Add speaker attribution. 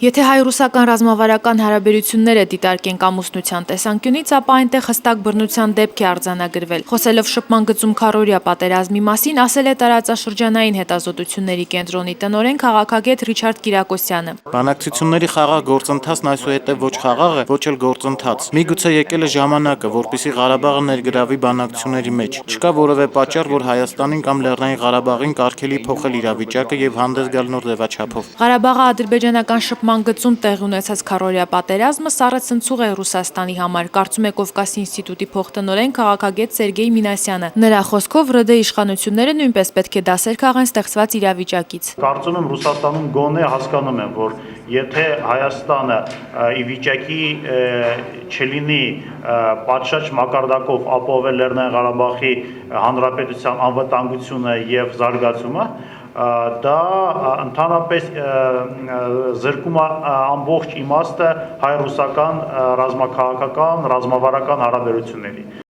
Speaker 1: Եթե հայ-ռուսական ռազմավարական հարաբերությունները դիտարկենք ամուսնության տեսանկյունից, ապա այնտեղ հստակ բռնության դեպք է արձանագրվել։ Խոսելով շփման գծում քառօրյա պատերազմի մասին, ասել է տարածաշրջանային հետազոտությունների կենտրոնի տնօրեն քաղաքագետ Ռիչարդ Կիրակոսյանը։
Speaker 2: Բանակցությունների խաղաղ գործընթացն այսուհետև ոչ խաղաղ է, ոչ էլ գործընթաց։ Միգուցե եկել է ժամանակը, որպեսզի Ղարաբաղը ներգրավի բանակցությունների մեջ։ Չկա որևէ պատճառ, որ Հայաստանին կամ Լեռնային Ղարաբաղին կարգելի փոխել իրավիճակը եւ հանդես գալ նոր ձևաչափով։
Speaker 1: Ղարաբաղը ադրբեջանական շփման գծում տեղի ունեցած քառօրյա պատերազմը սառը ցնցուղ է Ռուսաստանի համար, կարծում է Կովկասի ինստիտուտի փոխտնօրեն քաղաքագետ Սերգեյ Մինասյանը։ Նրա խոսքով ՌԴ իշխանությունները նույնպես պետք է դասեր քաղեն ստեղծված իրավիճակից։
Speaker 3: Կարծում եմ Ռուսաստանում գոնե հասկանում են, որ եթե Հայաստանը ի վիճակի չլինի պատշաճ մակարդակով ապահովել Լեռնային Ղարաբաղի Հանրապետության անվտանգությունը եւ զարգացումը, դա ընդհանրապես զրկում է ամբողջ իմաստը հայ-ռուսական ռազմաքաղաքական, ռազմավարական հարաբերությունների։